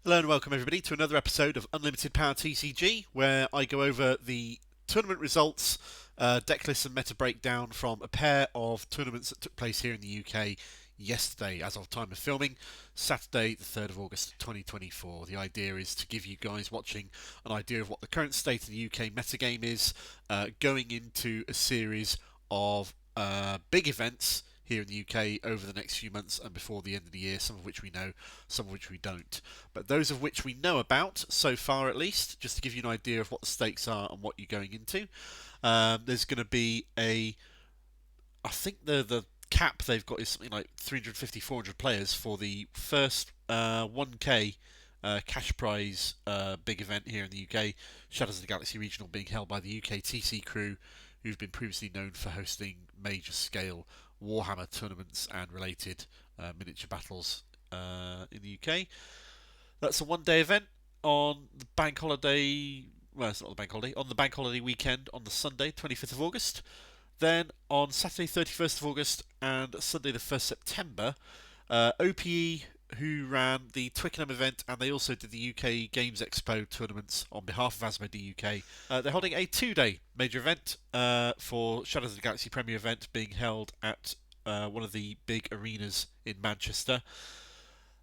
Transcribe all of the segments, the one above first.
Hello and welcome everybody to another episode of Unlimited Power TCG, where I go over the tournament results, deck list and meta breakdown from a pair of tournaments that took place here in the UK yesterday, as of time of filming, Saturday the 3rd of August 2024. The idea is to give you guys watching an idea of what the current state of the UK metagame is, going into a series of big events here in the UK over the next few months and before the end of the year, some of which we know, some of which we don't. But those of which we know about, so far at least, just to give you an idea of what the stakes are and what you're going into, there's going to be I think the cap they've got is something like 350, 400 players for the first 1K cash prize big event here in the UK, Shadows of the Galaxy Regional, being held by the UKTC crew, who've been previously known for hosting major scale Warhammer tournaments and related miniature battles in the UK. That's a one-day event on the bank holiday. Well, it's not the bank holiday. On the bank holiday weekend on the Sunday, 25th of August. Then on Saturday, 31st of August and Sunday, the 1st September, OPE, who ran the Twickenham event, and they also did the UK Games Expo tournaments on behalf of Asmodee UK. They're holding a two-day major event for Shadows of the Galaxy Premier event, being held at one of the big arenas in Manchester.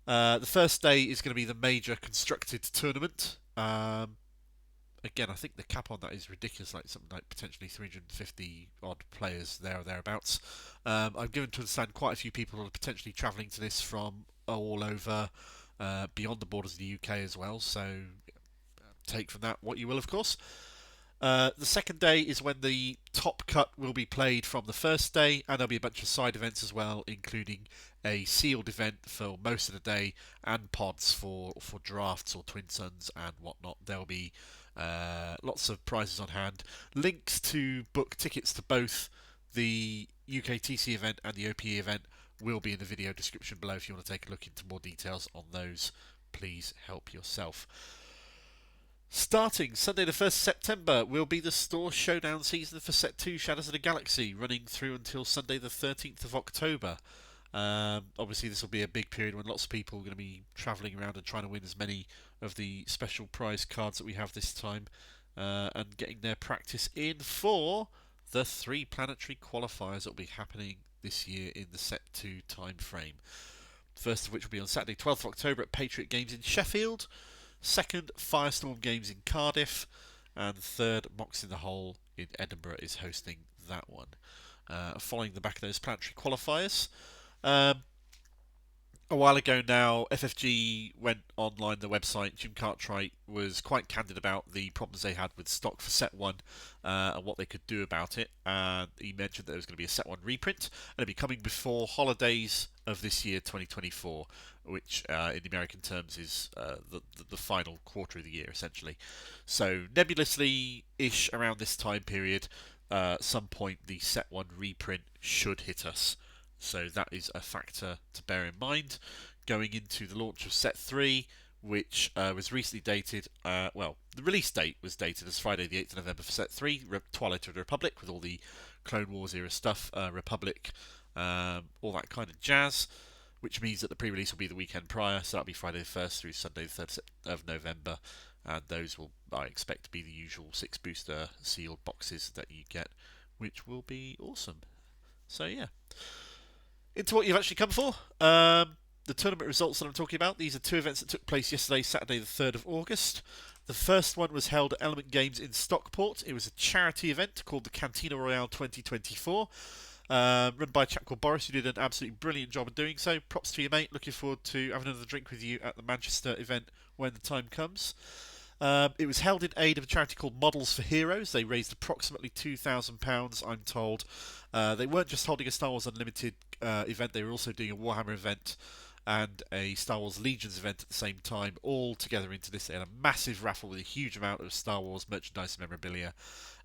The first day is going to be the major constructed tournament. Again, I think the cap on that is ridiculous, like something like potentially 350 odd players there or thereabouts. I'm given to understand quite a few people are potentially travelling to this from all over beyond the borders of the UK as well, so take from that what you will, of course. The second day is when the top cut will be played from the first day, and there'll be a bunch of side events as well, including a sealed event for most of the day and pods for drafts or Twin Suns and whatnot. There'll be lots of prizes on hand. Links to book tickets to both the UKTC event and the OPE event will be in the video description below if you want to take a look into more details on those. Please help yourself. Starting Sunday the 1st September will be the store Showdown season for Set 2 Shadows of the Galaxy, running through until Sunday the 13th of October. Obviously, this will be a big period when lots of people are going to be travelling around and trying to win as many of the special prize cards that we have this time, and getting their practice in for the 3 Planetary Qualifiers that will be happening this year in the Set 2 time frame. First of which will be on Saturday 12th of October at Patriot Games in Sheffield. Second, Firestorm Games in Cardiff. And third, Mox in the Hole in Edinburgh is hosting that one. Following the back of those Planetary Qualifiers, a while ago now, FFG went online the website. Jim Cartwright was quite candid about the problems they had with stock for Set 1 and what they could do about it. And he mentioned that there was going to be a Set 1 reprint, and it'll be coming before holidays of this year, 2024, which in American terms is the final quarter of the year, essentially. So nebulously-ish around this time period, some point the Set 1 reprint should hit us. So that is a factor to bear in mind going into the launch of Set 3, which was recently dated. Well, the release date was dated as Friday the 8th of November for Set 3, Twilight of the Republic, with all the Clone Wars era stuff, Republic, all that kind of jazz, which means that the pre-release will be the weekend prior, so that'll be Friday the 1st through Sunday the 3rd of November, and those will, I expect, to be the usual 6 booster sealed boxes that you get, which will be awesome. So yeah. Into what you've actually come for. The tournament results that I'm talking about, these are 2 events that took place yesterday, Saturday the 3rd of August. The first one was held at Element Games in Stockport. It was a charity event called the Cantina Royale 2024, run by a chap called Boris, who did an absolutely brilliant job of doing so. Props to you, mate. Looking forward to having another drink with you at the Manchester event when the time comes. It was held in aid of a charity called Models for Heroes. They raised approximately £2,000, I'm told. They weren't just holding a Star Wars Unlimited event, they were also doing a Warhammer event and a Star Wars Legions event at the same time, all together into this. They had a massive raffle with a huge amount of Star Wars merchandise and memorabilia,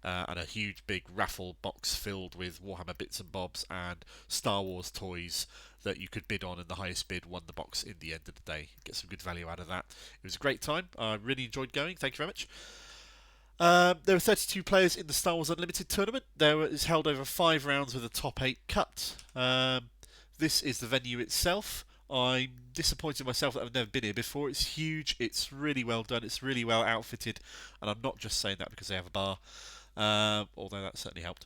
and a huge big raffle box filled with Warhammer bits and bobs and Star Wars toys that you could bid on, and the highest bid won the box in the end of the day. Get some good value out of that. It was a great time. I really enjoyed going. Thank you very much. There were 32 players in the Star Wars Unlimited tournament. It was held over 5 rounds with a top 8 cut. This is the venue itself. I'm disappointed in myself that I've never been here before. It's huge, it's really well done, it's really well outfitted, and I'm not just saying that because they have a bar, although that certainly helped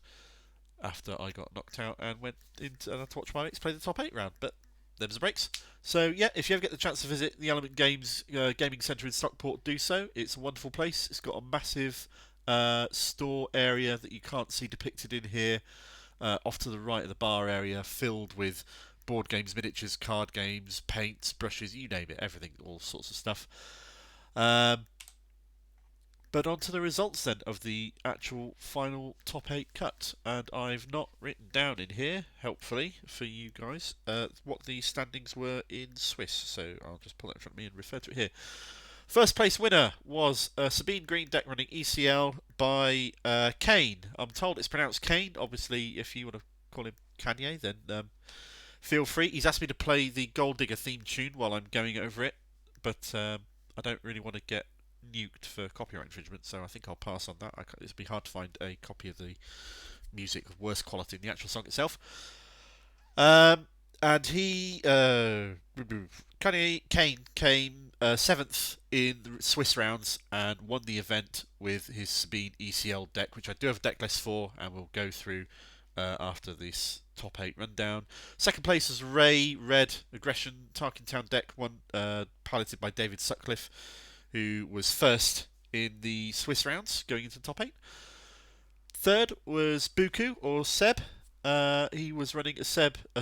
after I got knocked out and went into and I had to watch my mates play the top 8 round. But them's the breaks. So yeah, if you ever get the chance to visit the Element Games Gaming Centre in Stockport, do so. It's a wonderful place. It's got a massive store area that you can't see depicted in here, off to the right of the bar area, filled with board games, miniatures, card games, paints, brushes, you name it, everything, all sorts of stuff. But on to the results then of the actual final top 8 cut. And I've not written down in here, helpfully for you guys, what the standings were in Swiss. So I'll just pull that in front of me and refer to it here. First place winner was Sabine Green deck running ECL by Kane. I'm told it's pronounced Kane. Obviously, if you want to call him Kanye, then feel free. He's asked me to play the Gold Digger theme tune while I'm going over it, but I don't really want to get nuked for copyright infringement, so I think I'll pass on that. It'd be hard to find a copy of the music of worse quality than the actual song itself. And he, Kane came 7th in the Swiss rounds and won the event with his Sabine ECL deck, which I do have a deck list for, and we'll go through after this top 8 rundown. Second place was Ray Red Aggression Tarkintown deck, one piloted by David Sutcliffe, who was first in the Swiss rounds, going into the top 8. Third was Buku, or Seb. He was running a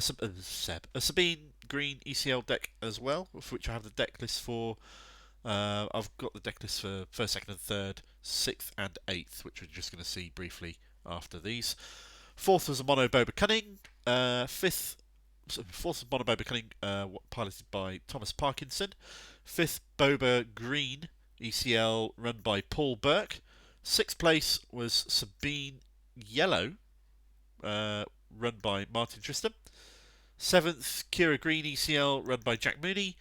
Sabine Green ECL deck as well, for which I have the deck list for. I've got the deck list for first, second, and third, 6th, and 8th, which we're just going to see briefly after these. Fourth was a Mono Boba Cunning. Fourth was Mono Boba Cunning, piloted by Thomas Parkinson. 5th, Boba Green ECL, run by Paul Burke. 6th place was Sabine Yellow, run by Martin Tristan. 7th, Kira Green ECL, run by Jack Mooney.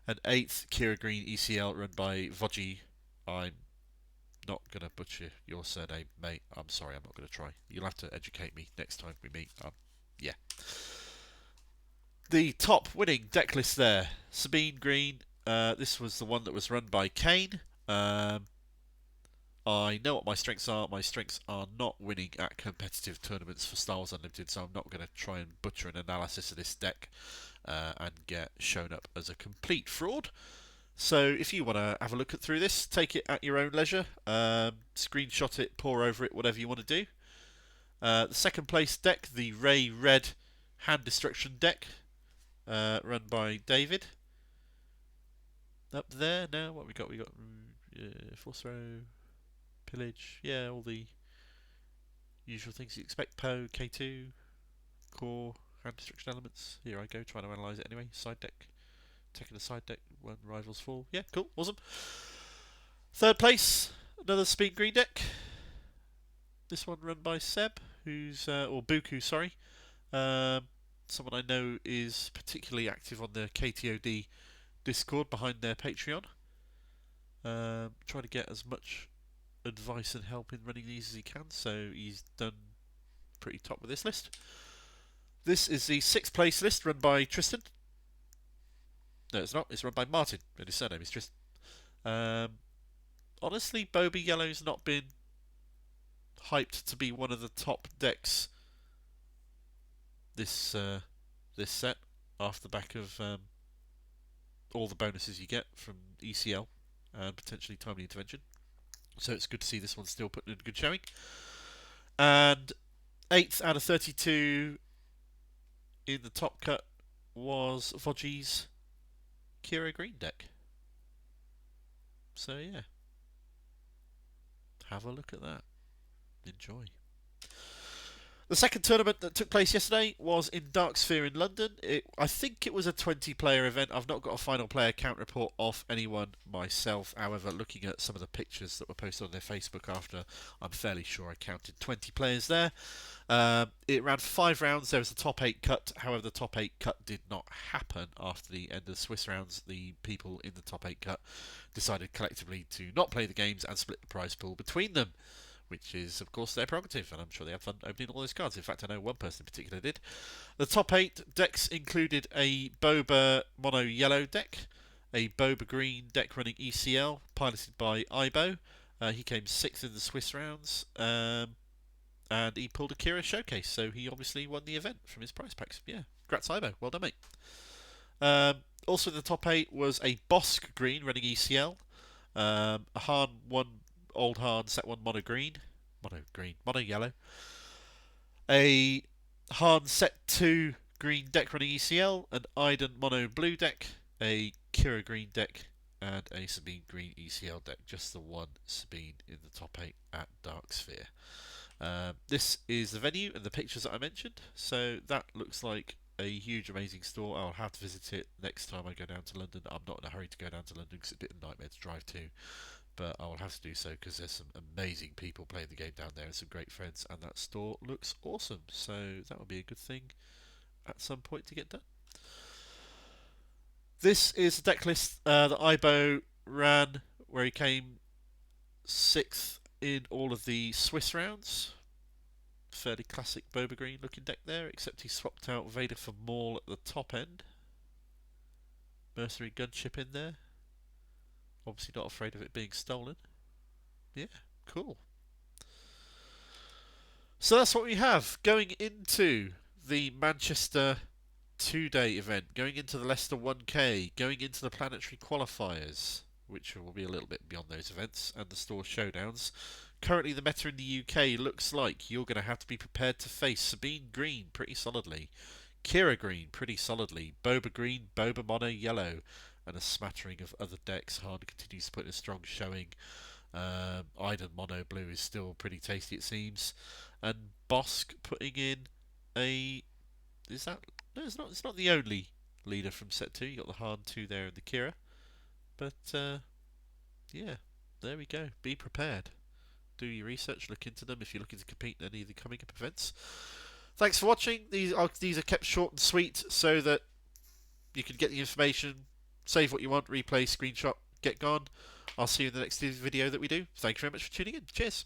And 8th, Kira Green ECL, run by Vodji. I'm not going to butcher your surname, mate. I'm sorry, I'm not going to try. You'll have to educate me next time we meet. Yeah. The top winning deck list there. Sabine Green. This was the one that was run by Kane. I know what my strengths are. My strengths are not winning at competitive tournaments for Star Wars Unlimited, so I'm not going to try and butcher an analysis of this deck and get shown up as a complete fraud. So if you want to have a look through this, take it at your own leisure. Screenshot it, pore over it, whatever you want to do. The second place deck, the Ray Red Hand Destruction deck, run by David. Up there now, what we got? We got Force Throw, Pillage, yeah, all the usual things you expect. Poe, K2, Core, Hand Destruction elements. Here I go, trying to analyse it anyway. Side deck, taking the side deck when rivals fall. Yeah, cool, awesome. Third place, another Speed Green deck. This one run by Seb, who's or Buku, sorry. Someone I know is particularly active on the KTOD Discord behind their Patreon. Trying to get as much advice and help in running these as he can, so he's done pretty top with this list. This is the 6th place list run by Tristan. No, it's not. It's run by Martin, and his surname is Tristan. Honestly, Boba Yellow's not been hyped to be one of the top decks this set, off the back of all the bonuses you get from ECL and potentially timely intervention. So it's good to see this one still putting in a good showing. And 8th out of 32 in the top cut was Vodji's Kira Green deck. So yeah, have a look at that. Enjoy. The second tournament that took place yesterday was in Dark Sphere in London. I think it was a 20-player event. I've not got a final player count report off anyone myself. However, looking at some of the pictures that were posted on their Facebook after, I'm fairly sure I counted 20 players there. It ran 5 rounds. There was a top 8 cut. However, the top 8 cut did not happen after the end of the Swiss rounds. The people in the top 8 cut decided collectively to not play the games and split the prize pool between them, which is, of course, their prerogative, and I'm sure they have fun opening all those cards. In fact, I know one person in particular did. The top 8 decks included a Boba Mono Yellow deck, a Boba Green deck running ECL, piloted by Ibo. He came 6th in the Swiss rounds, and he pulled a Kira Showcase, so he obviously won the event from his prize packs. Yeah, congrats Ibo, well done, mate. Also in the top 8 was a Bosk Green running ECL, a Han 1 Old Han set 1 Mono Green, Mono Yellow, a Han set 2 Green deck running ECL, an Iden Mono Blue deck, a Kira Green deck, and a Sabine Green ECL deck. Just the one Sabine in the top 8 at Dark Sphere. This is the venue and the pictures that I mentioned, so that looks like a huge amazing store. I'll have to visit it next time I go down to London. I'm not in a hurry to go down to London because it's a bit of a nightmare to drive to, but I will have to do so because there's some amazing people playing the game down there and some great friends, and that store looks awesome, so that will be a good thing at some point to get done. This is the deck list that Ibo ran, where he came 6th in all of the Swiss rounds. Fairly classic Boba Green looking deck there, except he swapped out Vader for Maul at the top end. Mercenary gunship in there. Obviously not afraid of it being stolen. Yeah, cool. So that's what we have going into the Manchester 2-day event, going into the Leicester 1K, going into the Planetary Qualifiers, which will be a little bit beyond those events, and the store Showdowns. Currently, the meta in the UK looks like you're going to have to be prepared to face Sabine Green pretty solidly, Kira Green pretty solidly, Boba Green, Boba Mono Yellow, and a smattering of other decks. Han continues to put in a strong showing. Iden Mono Blue is still pretty tasty, it seems, and Bosk putting in a. Is that? No, it's not. It's not the only leader from set 2. You got the Han 2 there and the Kira, but yeah, there we go. Be prepared. Do your research, look into them if you're looking to compete in any of the coming up events. Thanks for watching. These are kept short and sweet so that you can get the information, save what you want, replay, screenshot, get gone. I'll see you in the next video that we do. Thank you very much for tuning in. Cheers.